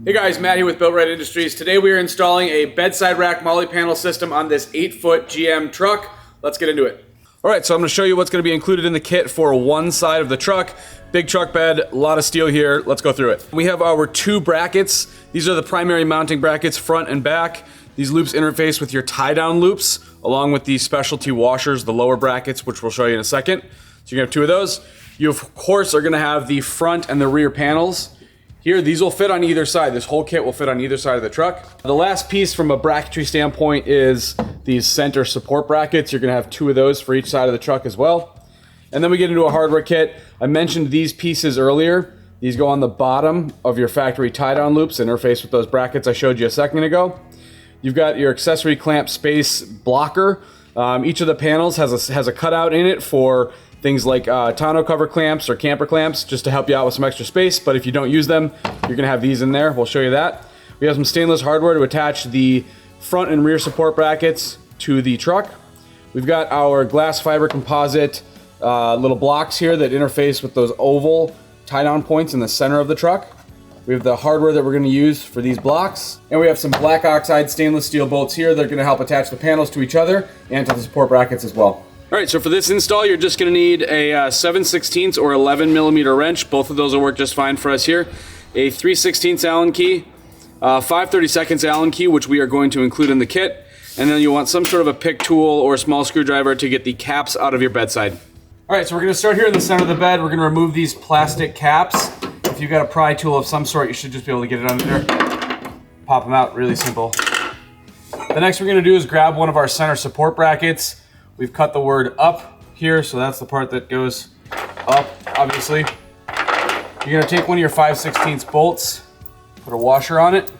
Hey guys, Matt here with BuiltRight Industries. Today we are installing a bedside rack MOLLE panel system on this 8-foot GM truck. Let's get into it. All right, so I'm going to show you what's going to be included in the kit for one side of the truck. Big truck bed, a lot of steel here. Let's go through it. We have our two brackets. These are the primary mounting brackets, front and back. These loops interface with your tie-down loops, along with these specialty washers, the lower brackets, which we'll show you in a second. So you're going to have two of those. You, of course, are going to have the front and the rear panels. Here, these will fit on either side. This whole kit will fit on either side of the truck. The last piece from a bracketry standpoint is these center support brackets. You're gonna have two of those for each side of the truck as well. And then we get into a hardware kit. I mentioned these pieces earlier. These go on the bottom of your factory tie-down loops, interface with those brackets I showed you a second ago. You've got your accessory clamp space blocker. Each of the panels has a cutout in it for things like tonneau cover clamps or camper clamps, just to help you out with some extra space. But if you don't use them, you're gonna have these in there. We'll show you that. We have some stainless hardware to attach the front and rear support brackets to the truck. We've got our glass fiber composite little blocks here that interface with those oval tie-down points in the center of the truck. We have the hardware that we're gonna use for these blocks. And we have some black oxide stainless steel bolts here that are gonna help attach the panels to each other and to the support brackets as well. All right, so for this install, you're just gonna need a 7/16 or 11mm wrench. Both of those will work just fine for us here. A 3/16 Allen key, 5/32 Allen key, which we are going to include in the kit. And then you want some sort of a pick tool or a small screwdriver to get the caps out of your bedside. All right, so we're gonna start here in the center of the bed. We're gonna remove these plastic caps. If you've got a pry tool of some sort, you should just be able to get it under there. Pop them out, really simple. The next we're gonna do is grab one of our center support brackets. We've cut the word up here, so that's the part that goes up, obviously. You're gonna take one of your 5/16 bolts, put a washer on it,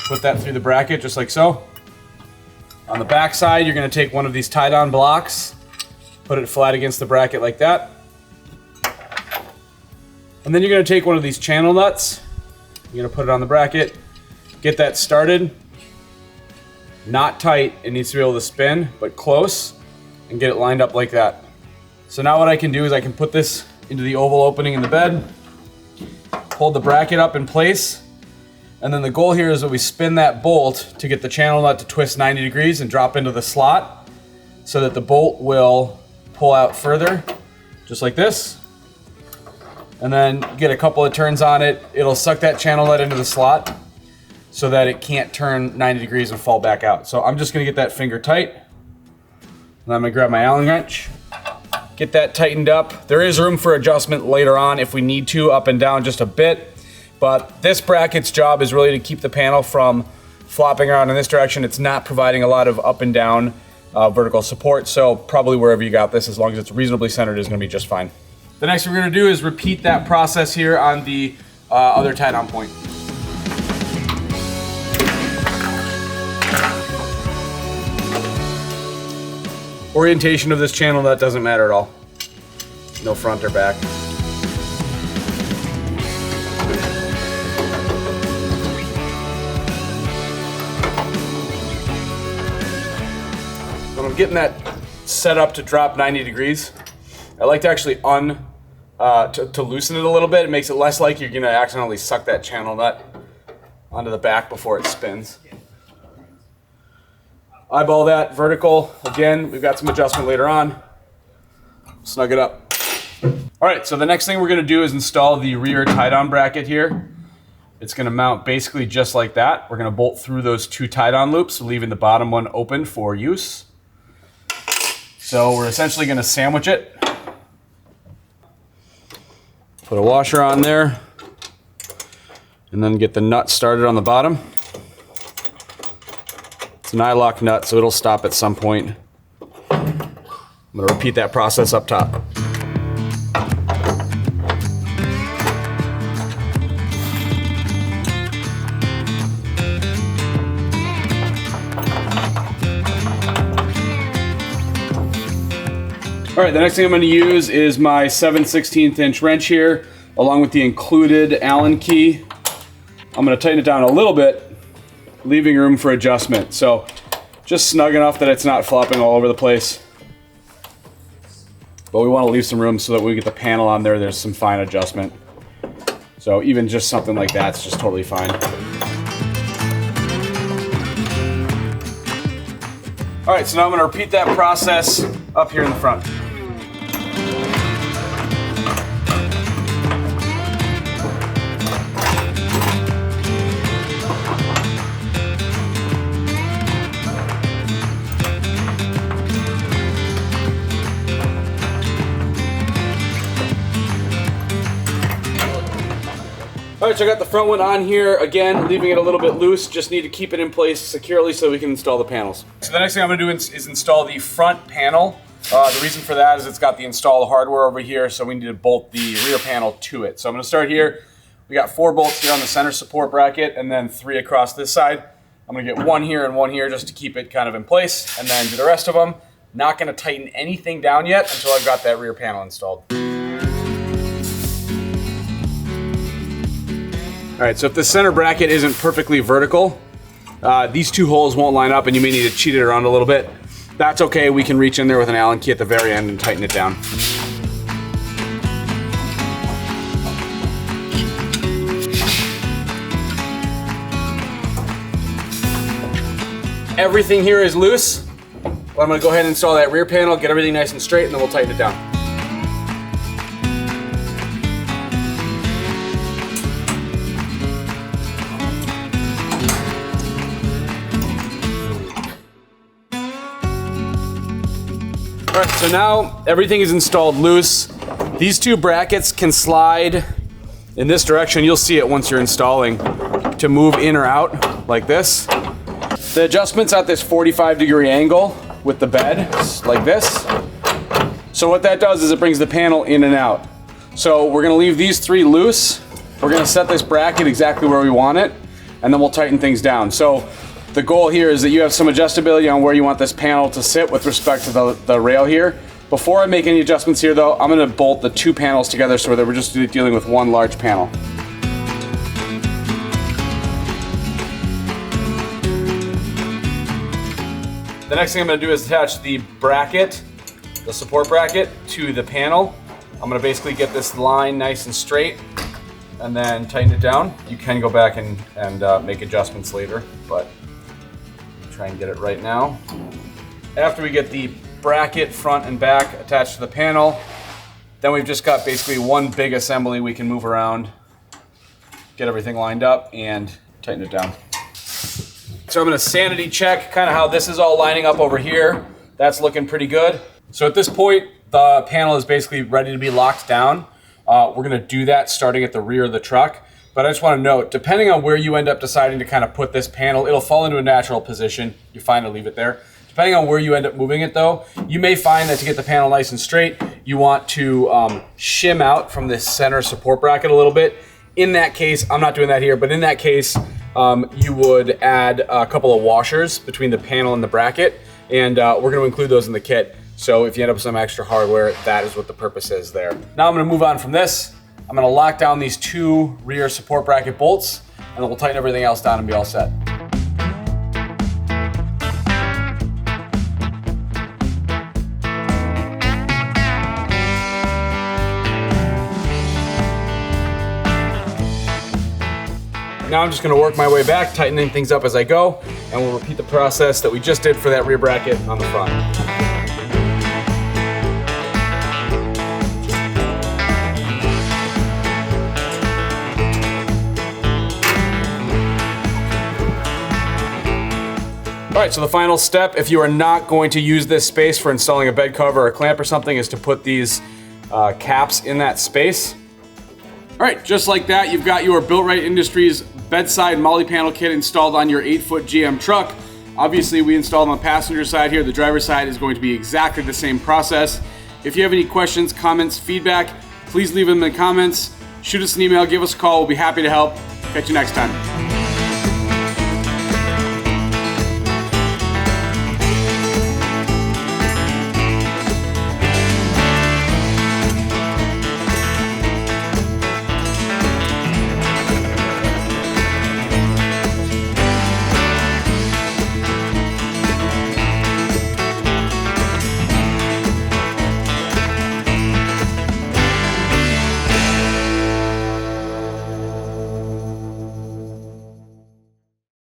put that through the bracket just like so. On the back side, you're gonna take one of these tie-down blocks, put it flat against the bracket like that. And then you're gonna take one of these channel nuts, you're gonna put it on the bracket, get that started. Not tight, it needs to be able to spin, but close, and get it lined up like that. So now what I can do is I can put this into the oval opening in the bed, hold the bracket up in place, and then the goal here is that we spin that bolt to get the channel nut to twist 90 degrees and drop into the slot so that the bolt will pull out further, just like this. And then get a couple of turns on it, it'll suck that channel nut into the slot so that it can't turn 90 degrees and fall back out. So I'm just gonna get that finger tight. And I'm gonna grab my Allen wrench, get that tightened up. There is room for adjustment later on if we need to, up and down just a bit. But this bracket's job is really to keep the panel from flopping around in this direction. It's not providing a lot of up and down vertical support. So probably wherever you got this, as long as it's reasonably centered, is gonna be just fine. The next thing we're gonna do is repeat that process here on the other tie-down point. Orientation of this channel nut doesn't matter at all. No front or back. When I'm getting that set up to drop 90 degrees, I like to actually to loosen it a little bit. It makes it less like you're gonna accidentally suck that channel nut onto the back before it spins. Eyeball that vertical. Again, we've got some adjustment later on. Snug it up. All right, so the next thing we're gonna do is install the rear tie-down bracket here. It's gonna mount basically just like that. We're gonna bolt through those two tie-down loops, leaving the bottom one open for use. So we're essentially gonna sandwich it. Put a washer on there, and then get the nut started on the bottom. It's an eye-lock nut, so it'll stop at some point. I'm gonna repeat that process up top. All right, the next thing I'm gonna use is my 7/16 inch wrench here, along with the included Allen key. I'm gonna tighten it down a little bit, leaving room for adjustment. So just snug enough that it's not flopping all over the place. But we want to leave some room so that when we get the panel on there, there's some fine adjustment. So So even just something like that's just totally fine. All right, so now I'm gonna repeat that process up here in the front. All right, so I got the front one on here. Again, leaving it a little bit loose. Just need to keep it in place securely so we can install the panels. So the next thing I'm gonna do is install the front panel. The reason for that is it's got the installed hardware over here, so we need to bolt the rear panel to it. So I'm gonna start here. We got 4 bolts here on the center support bracket and then 3 across this side. I'm gonna get 1 here and 1 here just to keep it kind of in place, and then do the rest of them. Not gonna tighten anything down yet until I've got that rear panel installed. All right, so if the center bracket isn't perfectly vertical, these 2 holes won't line up and you may need to cheat it around a little bit. That's okay, we can reach in there with an Allen key at the very end and tighten it down. Everything here is loose. Well, I'm gonna go ahead and install that rear panel, get everything nice and straight, and then we'll tighten it down. All right, so now everything is installed loose. These 2 brackets can slide in this direction. You'll see it once you're installing, to move in or out like this. The adjustment's at this 45-degree angle with the bed, like this. So what that does is it brings the panel in and out. So we're gonna leave these 3 loose. We're gonna set this bracket exactly where we want it, and then we'll tighten things down. So the goal here is that you have some adjustability on where you want this panel to sit with respect to the rail here. Before I make any adjustments here though, I'm gonna bolt the 2 panels together so that we're just dealing with 1 large panel. The next thing I'm gonna do is attach the bracket, the support bracket, to the panel. I'm gonna basically get this line nice and straight and then tighten it down. You can go back and make adjustments later, but try and get it right now. After we get the bracket front and back attached to the panel, then we've just got basically 1 big assembly we can move around, get everything lined up, and tighten it down. So I'm gonna sanity check kind of how this is all lining up over here. That's looking pretty good. So at this point, the panel is basically ready to be locked down. We're gonna do that starting at the rear of the truck. But I just want to note, depending on where you end up deciding to kind of put this panel, it'll fall into a natural position. You're fine to leave it there. Depending on where you end up moving it though, you may find that to get the panel nice and straight, you want to shim out from this center support bracket a little bit. In that case, I'm not doing that here, but in that case, you would add a couple of washers between the panel and the bracket, and we're going to include those in the kit. So if you end up with some extra hardware, that is what the purpose is there. Now I'm going to move on from this. I'm gonna lock down these 2 rear support bracket bolts, and then we'll tighten everything else down and be all set. Now I'm just gonna work my way back, tightening things up as I go, and we'll repeat the process that we just did for that rear bracket on the front. All right, so the final step, if you are not going to use this space for installing a bed cover or a clamp or something, is to put these caps in that space. All right, just like that, you've got your BuiltRight Industries bedside MOLLE panel kit installed on your 8-foot GM truck. Obviously, we installed on the passenger side here. The driver's side is going to be exactly the same process. If you have any questions, comments, feedback, please leave them in the comments. Shoot us an email, give us a call. We'll be happy to help. Catch you next time.